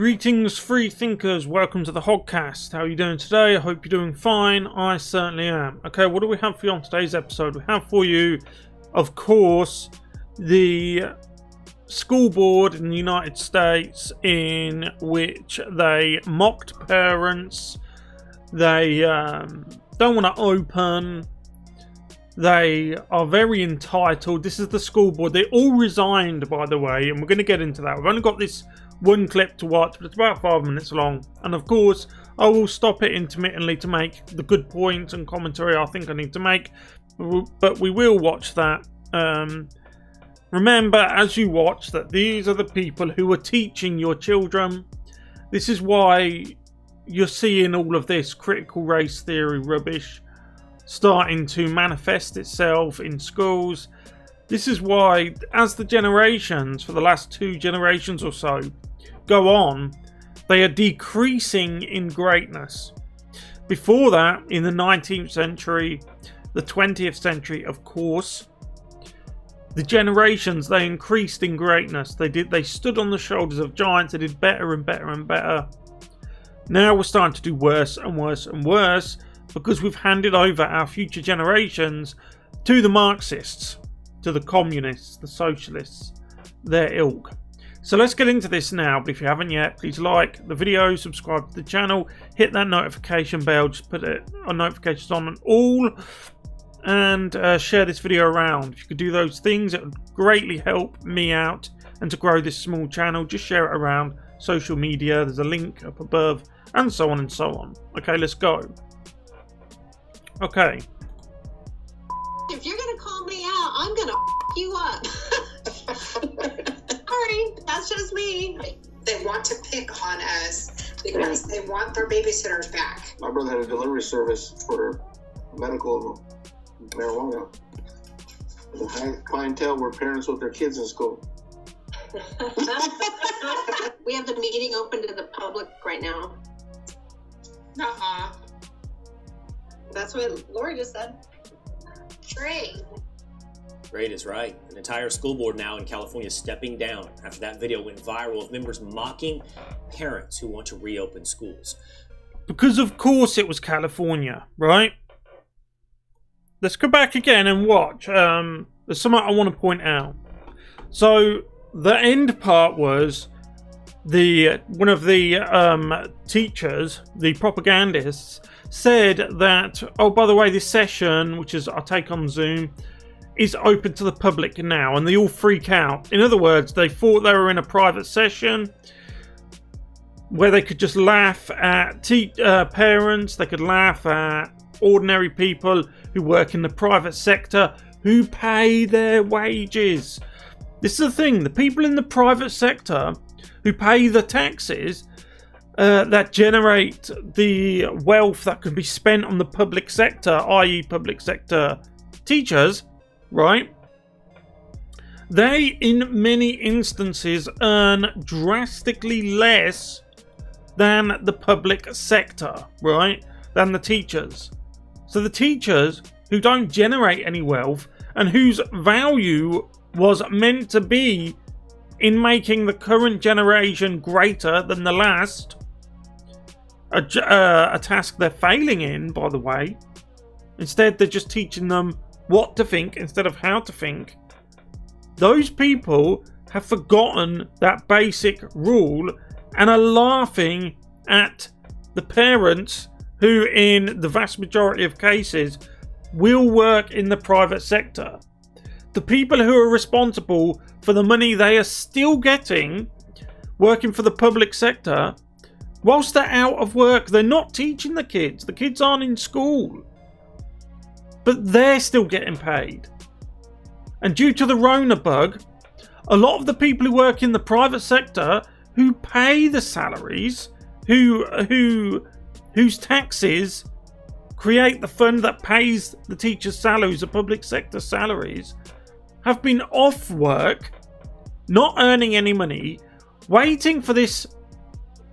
Greetings, free thinkers. Welcome to the Hoggcast. How are you doing today? I hope you're doing fine. I certainly am. Okay, what do we have for you on today's episode? We have for you, of course, the school board in the United States in which they mocked parents. They don't want to open. They are very entitled. This is the school board. They all resigned, by the way, and we're going to get into that. We've only got this one clip to watch, but it's about 5 minutes long. And of course, I will stop it intermittently to make the good points and commentary I think I need to make. But we will watch that. Remember, as you watch, that these are the people who are teaching your children. This is why you're seeing all of this critical race theory rubbish starting to manifest itself in schools. This is why, as the generations, for the last 2 generations or so, go on, they are decreasing in greatness. Before that, in the 19th century, the 20th century, of course, the generations, they increased in greatness. They stood on the shoulders of giants. They did better and better and better. Now we're starting to do worse and worse and worse because we've handed over our future generations to the Marxists, to the communists, the socialists, their ilk. So let's get into this now, but if you haven't yet, please like the video, subscribe to the channel, hit that notification bell, just put it on notifications on all, and share this video around. If you could do those things, it would greatly help me out and to grow this small channel. Just share it around social media, there's a link up above, and so on and so on. Okay, let's go. Okay. If you're gonna call me out, I'm gonna you up. Sorry, that's just me. They want to pick on us because they want their babysitters back. My brother had a delivery service for medical marijuana. The high clientele were parents with their kids in school. We have the meeting open to the public right now. That's what Lori just said. Great. Great is right. An entire school board now in California is stepping down after that video went viral of members mocking parents who want to reopen schools. Because of course it was California, right? Let's go back again and watch. There's something I want to point out. So the end part was one of the teachers, the propagandists, said that, oh, by the way, this session, which is our take on Zoom, is open to the public now, and they all freak out. In other words, they thought they were in a private session where they could just laugh at parents, they could laugh at ordinary people who work in the private sector who pay their wages. This is the thing, the people in the private sector who pay the taxes that generate the wealth that can be spent on the public sector, i.e. public sector teachers, right? They, in many instances, earn drastically less than the public sector, right? Than the teachers. So the teachers who don't generate any wealth and whose value was meant to be in making the current generation greater than the last, a task they're failing in, by the way. Instead, they're just teaching them what to think instead of how to think. Those people have forgotten that basic rule and are laughing at the parents who, in the vast majority of cases, will work in the private sector. The people who are responsible for the money they are still getting working for the public sector, whilst they're out of work, they're not teaching the kids. The kids aren't in school. But they're still getting paid. And due to the Rona bug, a lot of the people who work in the private sector, who pay the salaries, whose taxes create the fund that pays the teachers' salaries, the public sector salaries, have been off work, not earning any money, waiting for this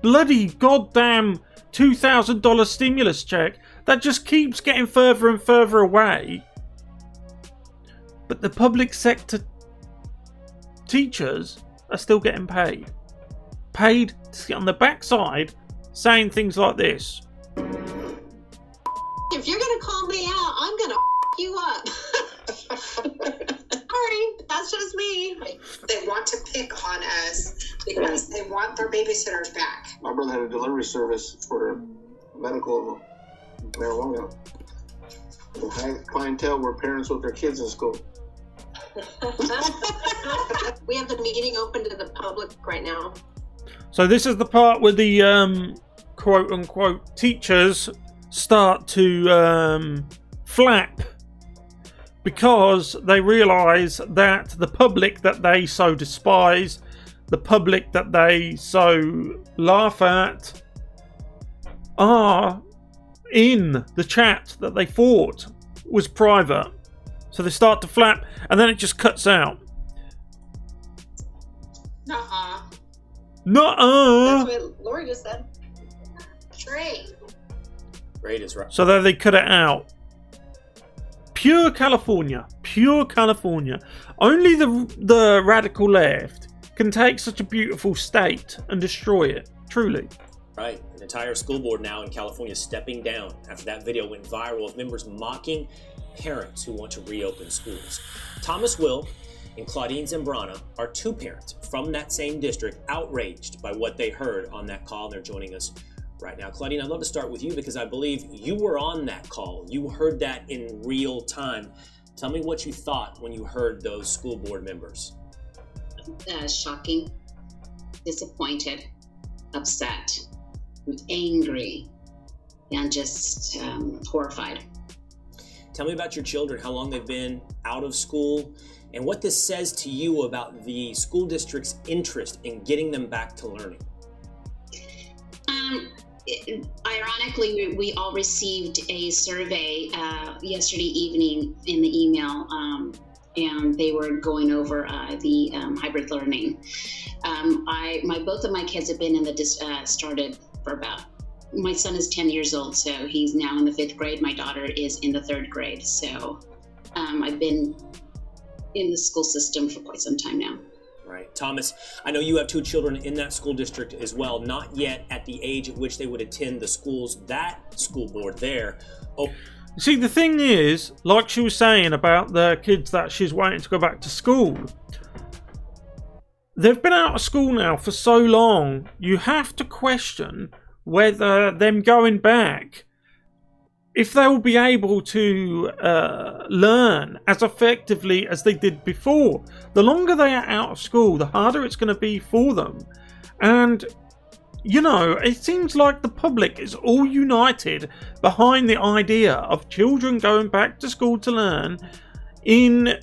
bloody goddamn $2,000 stimulus check that just keeps getting further and further away. But the public sector teachers are still getting paid. paid to sit on the backside saying things like this. If you're gonna call me out, I'm gonna you up. Sorry, that's just me. They want to pick on us because they want their babysitters back. My brother had a delivery service for medical marijuana. The high clientele were parents with their kids in school. We have the meeting open to the public right now. So this is the part where the quote unquote teachers start to flap because they realise that the public that they so despise, the public that they so laugh at, are in the chat that they thought was private. So they start to flap and then it just cuts out. Nuh-uh. Nuh-uh. That's what Lori just said. Great. Great is right. So there they cut it out. Pure California. Pure California. Only the radical left can take such a beautiful state and destroy it. Truly. Right. An entire school board now in California is stepping down after that video went viral of members mocking parents who want to reopen schools. Thomas Will and Claudine Zambrana are two parents from that same district outraged by what they heard on that call. They're joining us right now. Claudine, I'd love to start with you because I believe you were on that call. You heard that in real time. Tell me what you thought when you heard those school board members. Shocking, disappointed, upset, angry, and just horrified. Tell me about your children, how long they've been out of school, and what this says to you about the school district's interest in getting them back to learning. Ironically, we all received a survey yesterday evening in the email, and they were going over the hybrid learning. Both of my kids have been in the started for about. My son is 10 years old, so he's now in the 5th grade. My daughter is in the 3rd grade. So I've been in the school system for quite some time now. Right. Thomas, I know you have 2 children in that school district as well, not yet at the age at which they would attend the schools, that school board there. Oh. See, the thing is, like she was saying about the kids that she's waiting to go back to school, they've been out of school now for so long, you have to question whether them going back, if they will be able to learn as effectively as they did before. The longer they are out of school, the harder it's going to be for them. And, you know, it seems like the public is all united behind the idea of children going back to school to learn in...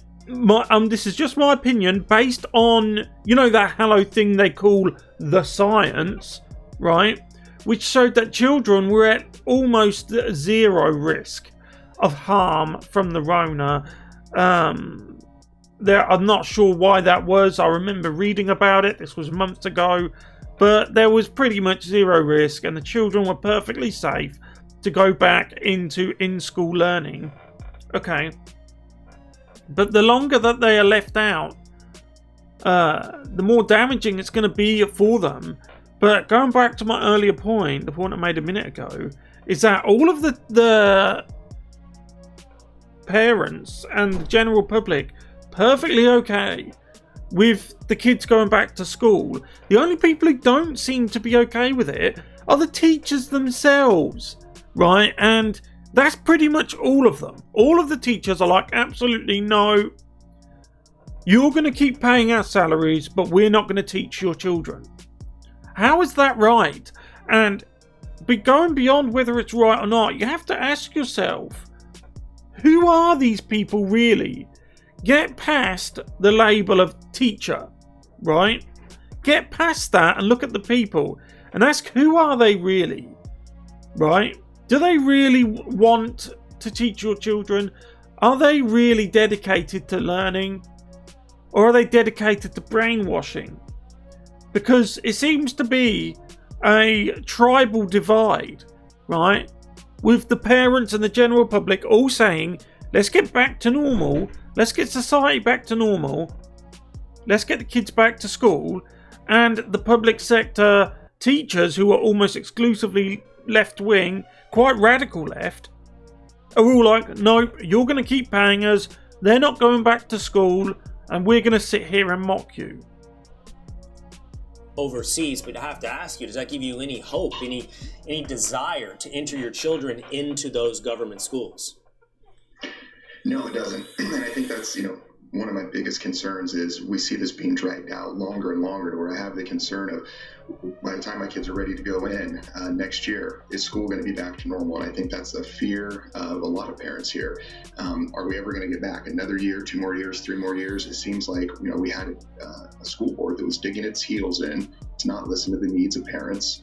this is just my opinion, based on, you know, that hello thing they call the science, right? Which showed that children were at almost 0 risk of harm from the Rona. I'm not sure why that was. I remember reading about it. This was months ago. But there was pretty much 0 risk, and the children were perfectly safe to go back into in-school learning. Okay. But the longer that they are left out, the more damaging it's going to be for them. But going back to my earlier point, the point I made a minute ago, is that all of the parents and the general public perfectly okay with the kids going back to school. The only people who don't seem to be okay with it are the teachers themselves, right? And that's pretty much all of them. All of the teachers are like, absolutely no. You're going to keep paying our salaries, but we're not going to teach your children. How is that right? And going beyond whether it's right or not, you have to ask yourself, who are these people really? Get past the label of teacher, right? Get past that and look at the people and ask, who are they really? Right? Do they really want to teach your children? Are they really dedicated to learning? Or are they dedicated to brainwashing? Because it seems to be a tribal divide, right? With the parents and the general public all saying, let's get back to normal. Let's get society back to normal. Let's get the kids back to school. and the public sector teachers, who are almost exclusively left-wing, quite radical left, are all like, nope, you're going to keep paying us, they're not going back to school, and we're going to sit here and mock you. Overseas, but I have to ask you, does that give you any hope, any desire to enter your children into those government schools? No, it doesn't. And I think that's, one of my biggest concerns is we see this being dragged out longer and longer, to where I have the concern of, by the time my kids are ready to go in next year, is school going to be back to normal? And I think that's a fear of a lot of parents here. Are we ever going to get back another year, 2 more years, 3 more years? It seems like, we had a school board that was digging its heels in to not listen to the needs of parents,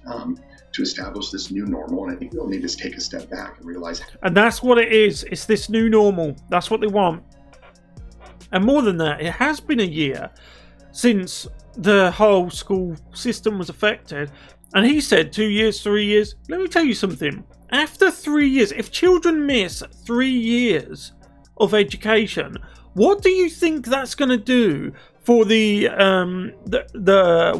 to establish this new normal. And I think we'll need to take a step back and realize. And that's what it is. It's this new normal. That's what they want. And more than that, it has been a year since the whole school system was affected. And he said 2 years, 3 years. Let me tell you something. After 3 years, if children miss 3 years of education, what do you think that's going to do for the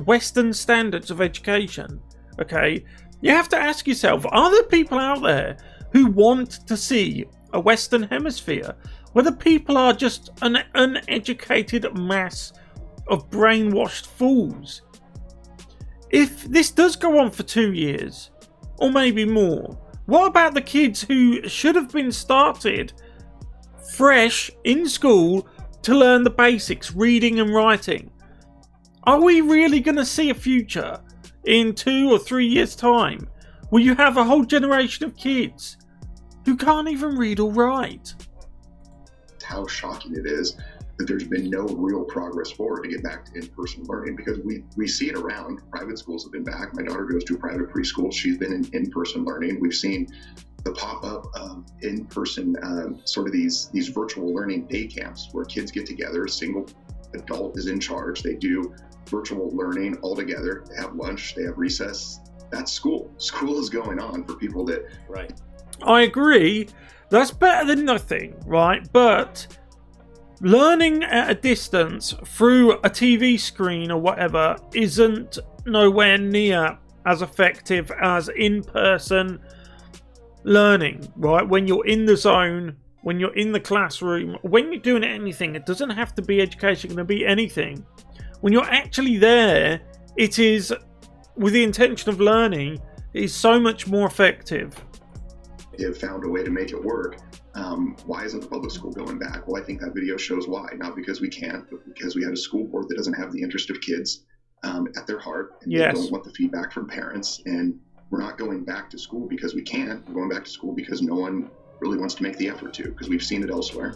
Western standards of education? Okay, you have to ask yourself, are there people out there who want to see a Western hemisphere where the people are just an uneducated mass of brainwashed fools? If this does go on for 2 years, or maybe more, what about the kids who should have been started fresh in school to learn the basics, reading and writing? Are we really going to see a future in 2 or 3 years' time where you have a whole generation of kids who can't even read or write? How shocking it is that there's been no real progress forward to get back to in-person learning, because we see it around. Private schools have been back. My daughter goes to a private preschool. She's been in in-person learning. We've seen the pop-up of in-person sort of these virtual learning day camps where kids get together, a single adult is in charge. They do virtual learning all together. They have lunch, they have recess. That's school. School is going on for people that... Right. I agree. That's better than nothing, right? But learning at a distance through a TV screen or whatever isn't nowhere near as effective as in-person learning, right? When you're in the zone, when you're in the classroom, when you're doing anything, it doesn't have to be education, it can be anything. When you're actually there, it is with the intention of learning, it is so much more effective. Have found a way to make it work. Why isn't the public school going back? Well, I think that video shows why. Not because we can't, but because we have a school board that doesn't have the interest of kids at their heart, and yes, they don't want the feedback from parents. And we're not going back to school because we can't. We're going back to school because no one really wants to make the effort to, because we've seen it elsewhere.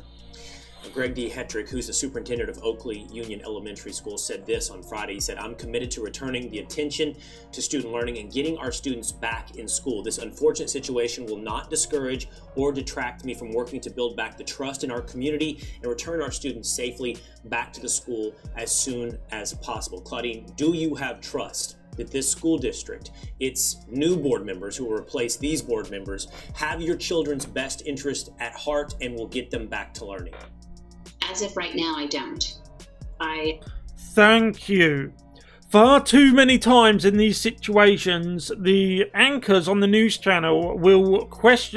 Greg D. Hetrick, who's the superintendent of Oakley Union Elementary School, said this on Friday. He said, "I'm committed to returning the attention to student learning and getting our students back in school. This unfortunate situation will not discourage or detract me from working to build back the trust in our community and return our students safely back to the school as soon as possible." Claudine, do you have trust that this school district, its new board members who will replace these board members, have your children's best interest at heart and will get them back to learning? As of right now, I don't. Thank you. Far too many times in these situations, the anchors on the news channel will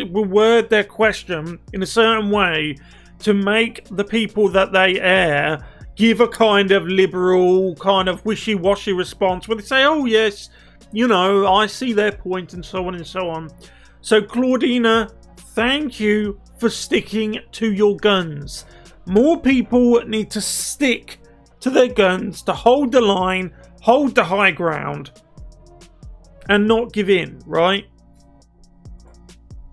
word their question in a certain way to make the people that they air give a kind of liberal, kind of wishy-washy response where they say, oh yes, I see their point, and so on and so on. So Claudina, thank you for sticking to your guns. More people need to stick to their guns, to hold the line, hold the high ground, and not give in, right?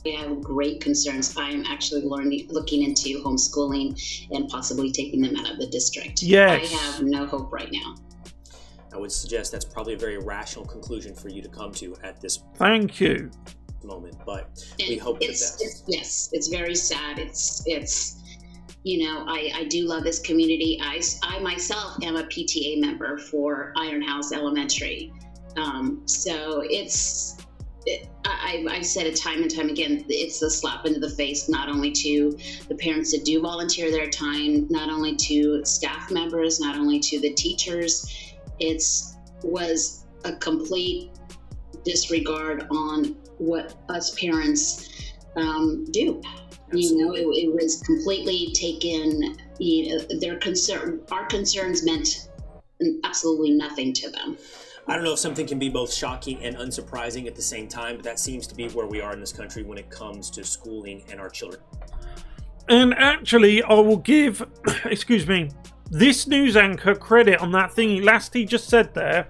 I have great concerns. I am actually looking into homeschooling and possibly taking them out of the district. Yes. I have no hope right now. I would suggest that's probably a very rational conclusion for you to come to at this Thank you. moment, but we hope the best. Yes, it's very sad. I do love this community. I myself am a PTA member for Iron House Elementary. So I've said it time and time again, it's a slap into the face, not only to the parents that do volunteer their time, not only to staff members, not only to the teachers. It's was a complete disregard on what us parents do. It was completely taken. Our concerns meant absolutely nothing to them. I don't know if something can be both shocking and unsurprising at the same time, but that seems to be where we are in this country when it comes to schooling and our children. And actually, I will give, this news anchor credit on that thing he just said there.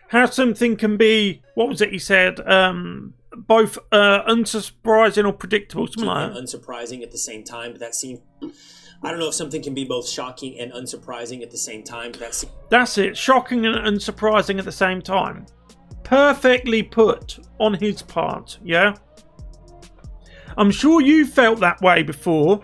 How something can be, what was it he said? Both unsurprising or predictable, something like that. Unsurprising at the same time, but that seems... I don't know if something can be both shocking and unsurprising at the same time, but that's it, shocking and unsurprising at the same time. Perfectly put on his part, yeah? I'm sure you felt that way before.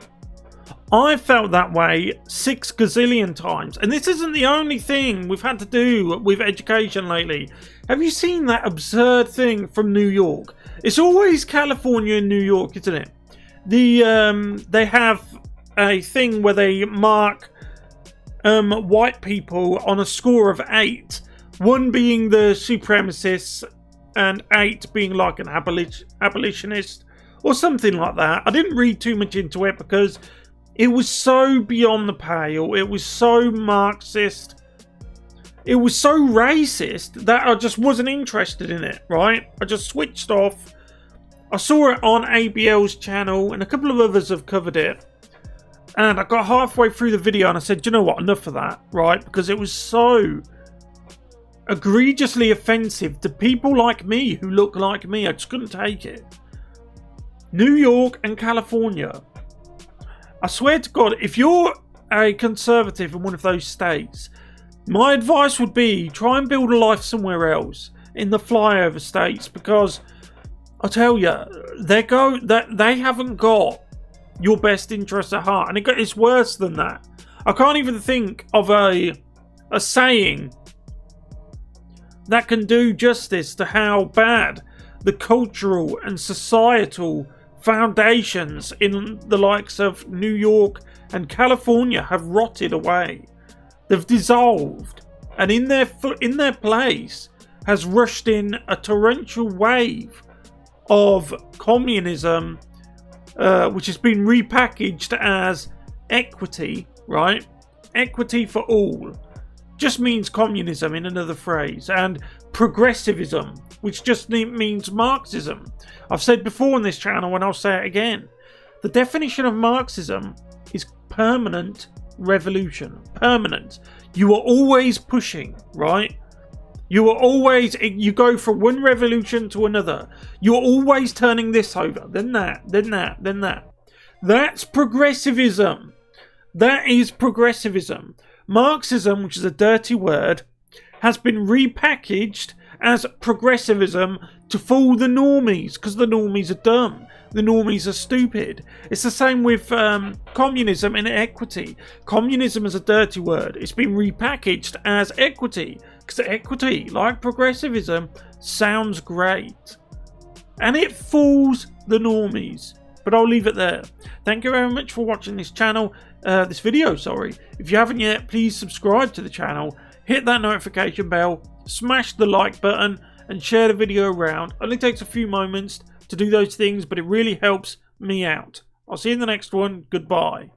I felt that way 6 gazillion times. And this isn't the only thing we've had to do with education lately. Have you seen that absurd thing from New York? It's always California and New York, isn't it? They have a thing where they mark white people on a score of 8. 1 being the supremacists and 8 being like an abolitionist or something like that. I didn't read too much into it because it was so beyond the pale. It was so Marxist. It was so racist that I just wasn't interested in it, right? I just switched off. I saw it on ABL's channel and a couple of others have covered it. And I got halfway through the video and I said, you know what, enough of that, right? Because it was so egregiously offensive to people like me who look like me. I just couldn't take it. New York and California. I swear to God, if you're a conservative in one of those states, my advice would be try and build a life somewhere else in the flyover states, because I tell you, they haven't got your best interests at heart, and it's worse than that. I can't even think of a saying that can do justice to how bad the cultural and societal foundations in the likes of New York and California have rotted away. They've dissolved, and in their place has rushed in a torrential wave of communism, which has been repackaged as equity, right? Equity for all just means communism in another phrase, and progressivism, which just means Marxism. I've said before on this channel and I'll say it again. The definition of Marxism is permanent revolution. Permanent. You are always pushing, right? You go from one revolution to another. You're always turning this over, then that, then that, then that. That's progressivism. That is progressivism. Marxism, which is a dirty word, has been repackaged as progressivism to fool the normies, because the normies are dumb. The normies are stupid. It's the same with communism and equity. Communism is a dirty word. It's been repackaged as equity, because equity, like progressivism, sounds great. And it fools the normies. But I'll leave it there. Thank you very much for watching this video. If you haven't yet, please subscribe to the channel, hit that notification bell, smash the like button, and share the video around. It only takes a few moments to do those things, but it really helps me out. I'll see you in the next one. Goodbye.